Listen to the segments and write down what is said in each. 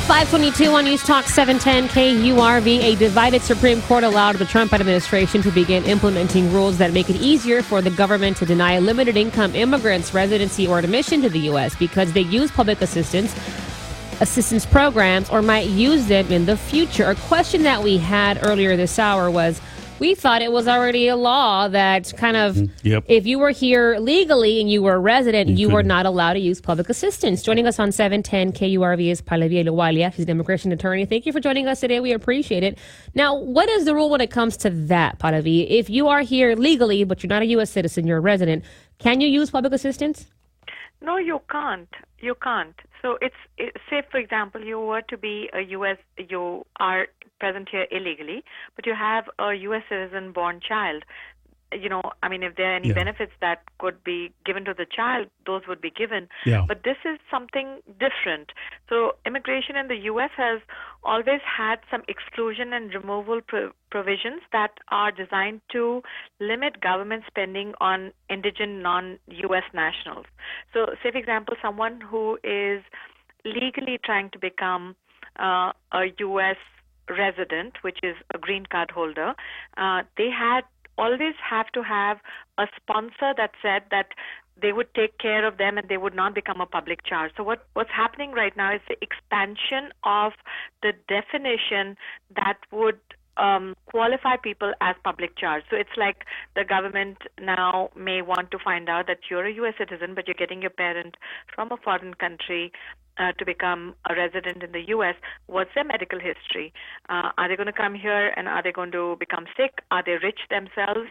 522 on News Talk 710 KURV. A divided Supreme Court allowed the Trump administration to begin implementing rules that make it easier for the government to deny limited-income immigrants residency or admission to the U.S. because they use public assistance programs or might use them in the future. A question that we had earlier this hour was, we thought it was already a law that kind of, if you were here legally and you were a resident, you were not allowed to use public assistance. Joining us on 710 KURV is Pallavi Ahluwalia. She's an immigration attorney. Thank you for joining us today. We appreciate it. Now, what is the rule when it comes to that, Pallavi? If you are here legally, but you're not a U.S. citizen, you're a resident, can you use public assistance? No, you can't. You can't. So say, for example, you were to be a U.S., you are present here illegally, but you have a U.S. citizen-born child. If there are any benefits that could be given to the child, those would be given. Yeah. But this is something different. So immigration in the U.S. has always had some exclusion and removal provisions that are designed to limit government spending on indigent non-U.S. nationals. So, say, for example, someone who is legally trying to become a U.S. resident, which is a green card holder, they always have to have a sponsor that said that they would take care of them and they would not become a public charge. So what's happening right now is the expansion of the definition that would qualify people as public charge. So it's like the government now may want to find out that you're a U.S. citizen, but you're getting your parent from a foreign country to become a resident in the U.S. What's their medical history? Are they going to come here and are they going to become sick? Are they rich themselves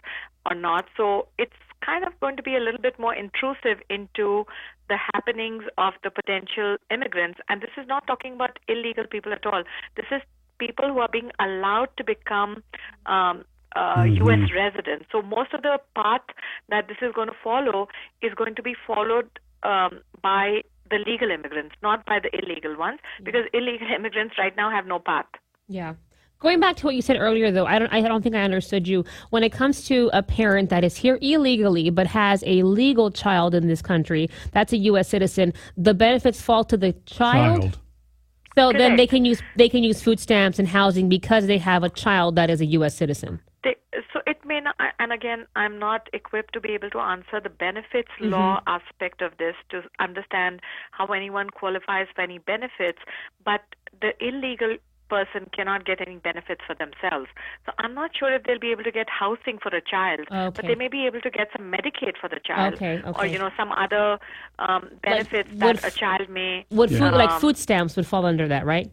or not? So it's kind of going to be a little bit more intrusive into the happenings of the potential immigrants. And this is not talking about illegal people at all. This is people who are being allowed to become U.S. residents. So most of the path that this is going to follow is going to be followed by the legal immigrants, not by the illegal ones, because illegal immigrants right now have no path. Yeah. Going back to what you said earlier, though, I don't think I understood you. When it comes to a parent that is here illegally but has a legal child in this country, that's a U.S. citizen, the benefits fall to the child. So Correct. Then they can use food stamps and housing because they have a child that is a U.S. citizen. So it may not, and again, I'm not equipped to be able to answer the benefits law aspect of this to understand how anyone qualifies for any benefits, but the illegal person cannot get any benefits for themselves. So I'm not sure if they'll be able to get housing for a child, but they may be able to get some Medicaid for the child, or some other benefits that a child may. Food stamps would fall under that, right?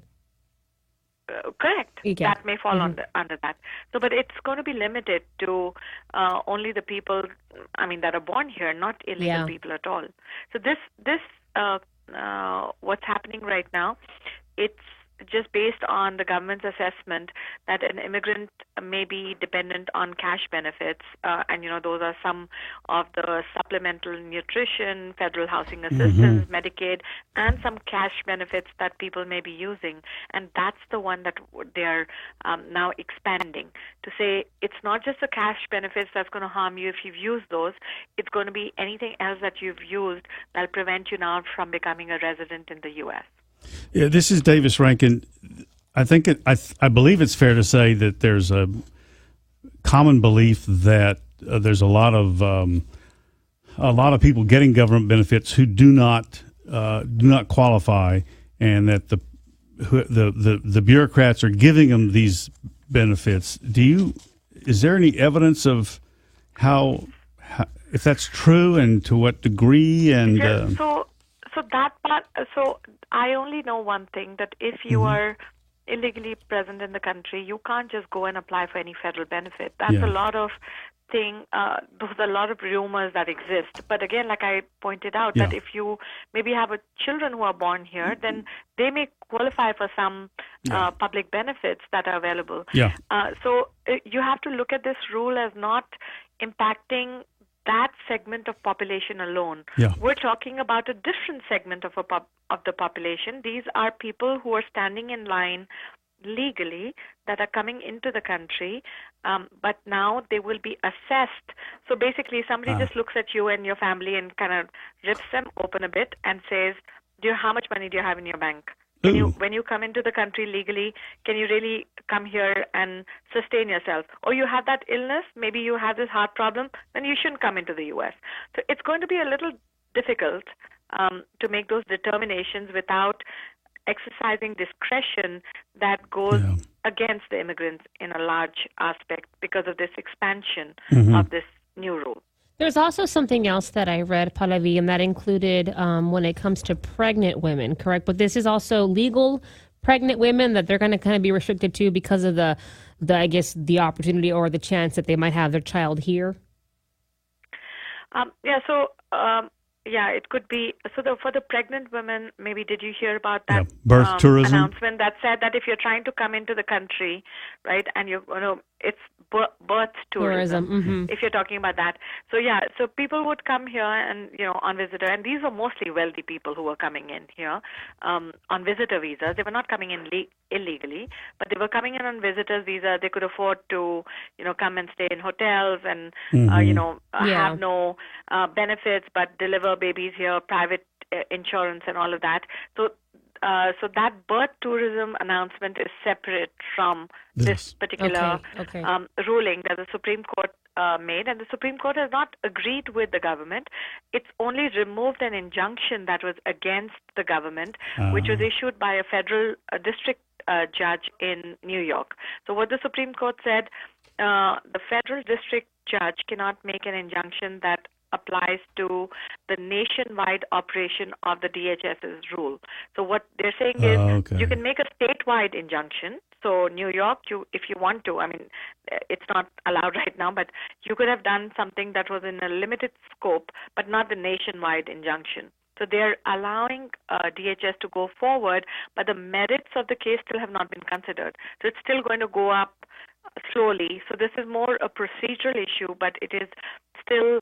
Correct. Okay. That may fall under that. So, but it's going to be limited to only the people, that are born here, not illegal people at all. So this what's happening right now, it's just based on the government's assessment that an immigrant may be dependent on cash benefits, and those are some of the supplemental nutrition, federal housing assistance, Medicaid, and some cash benefits that people may be using. And that's the one that they're now expanding to say it's not just the cash benefits that's going to harm you if you've used those. It's going to be anything else that you've used that'll prevent you now from becoming a resident in the U.S. Yeah, this is Davis Rankin. I think I believe it's fair to say that there's a common belief that there's a lot of people getting government benefits who do not qualify, and that the bureaucrats are giving them these benefits. Is there any evidence of how if that's true and to what degree? And So that part. So I only know one thing, that if you are illegally present in the country, you can't just go and apply for any federal benefit. That's a lot of those are a lot of rumors that exist. But again, like I pointed out, that if you maybe have children who are born here, then they may qualify for some public benefits that are available. Yeah. So you have to look at this rule as not impacting that segment of population alone. Yeah. We're talking about a different segment of the population. These are people who are standing in line legally that are coming into the country, but now they will be assessed. So basically, somebody just looks at you and your family and kind of rips them open a bit and says, how much money do you have in your bank? When you come into the country legally, can you really come here and sustain yourself? Or you have that illness, maybe you have this heart problem, then you shouldn't come into the U.S. So it's going to be a little difficult to make those determinations without exercising discretion that goes against the immigrants in a large aspect because of this expansion of this new rule. There's also something else that I read, Pallavi, and that included when it comes to pregnant women, correct? But this is also legal pregnant women that they're going to kind of be restricted to because of the I guess, the opportunity or the chance that they might have their child here? It could be. So for the pregnant women, maybe did you hear about that birth tourism announcement that said that if you're trying to come into the country, right, and it's birth tourism, if you're talking about that. So people would come here and, on visitor, and these were mostly wealthy people who were coming in here on visitor visas. They were not coming in illegally, but they were coming in on visitors visa. They could afford to, come and stay in hotels and, have no benefits, but deliver babies here, private insurance and all of that. So that birth tourism announcement is separate from this particular ruling that the Supreme Court made, and the Supreme Court has not agreed with the government. It's only removed an injunction that was against the government, which was issued by a federal district judge in New York. So what the Supreme Court said, the federal district judge cannot make an injunction that applies to the nationwide operation of the DHS's rule. So what they're saying is you can make a statewide injunction. So New York, if you want to, I mean, it's not allowed right now, but you could have done something that was in a limited scope, but not the nationwide injunction. So they're allowing DHS to go forward, but the merits of the case still have not been considered. So it's still going to go up slowly. So this is more a procedural issue, but it is still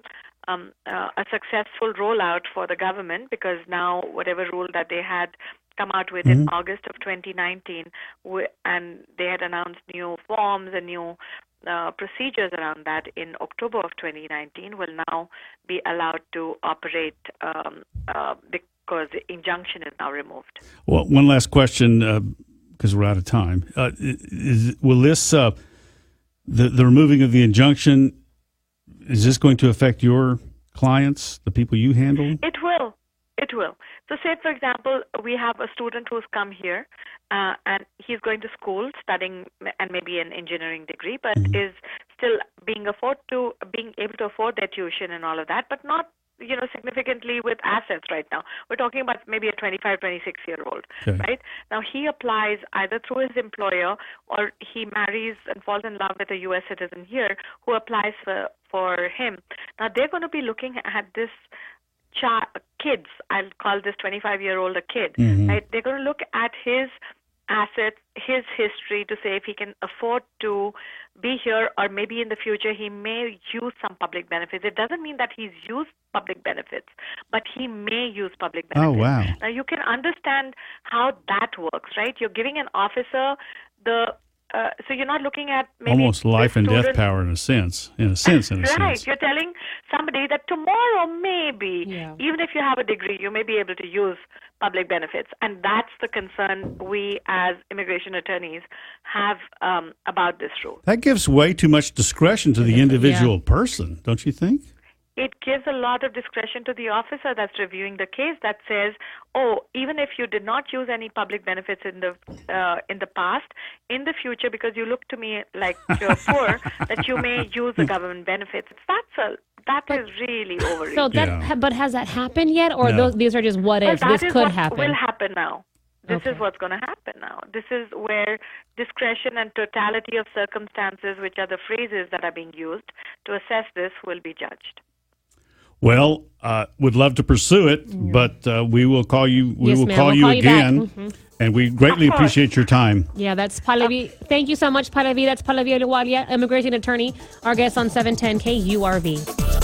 a successful rollout for the government, because now whatever rule that they had come out with in August of 2019, and they had announced new forms and new procedures around that in October of 2019, will now be allowed to operate because the injunction is now removed. Well, one last question, because we're out of time. Will this, the removing of the injunction, is this going to affect your clients, the people you handle? It will. It will. So say, for example, we have a student who's come here and he's going to school studying and maybe an engineering degree, but is still being able to afford their tuition and all of that, but not significantly with assets right now. We're talking about maybe a 25, 26-year-old, right? Now, he applies either through his employer or he marries and falls in love with a U.S. citizen here who applies for him. Now, they're going to be looking at this kids. I'll call this 25-year-old a kid, right? They're going to look at his assets, his history, to say if he can afford to be here, or maybe in the future he may use some public benefits. It doesn't mean that he's used public benefits, but he may use public benefits. Oh, wow. Now, you can understand how that works, right? You're giving an officer so you're not looking at maybe almost life and death power in a sense. Right. You're telling somebody that tomorrow maybe, even if you have a degree, you may be able to use public benefits. And that's the concern we as immigration attorneys have about this rule. That gives way too much discretion to the individual person, don't you think? It gives a lot of discretion to the officer that's reviewing the case, that says, even if you did not use any public benefits in the past, in the future, because you look to me like you're poor, that you may use the government benefits. That is really overreach. So but has that happened yet, or these are just what ifs? This could happen. Will happen now. This is what's going to happen now. This is where discretion and totality of circumstances, which are the phrases that are being used to assess this, will be judged. Well, would love to pursue it, but we will call you. We'll call you again, and we greatly appreciate your time. Yeah, that's Pallavi. Thank you so much, Pallavi. That's Pallavi Ahluwalia, immigration attorney, our guest on 710 KURV.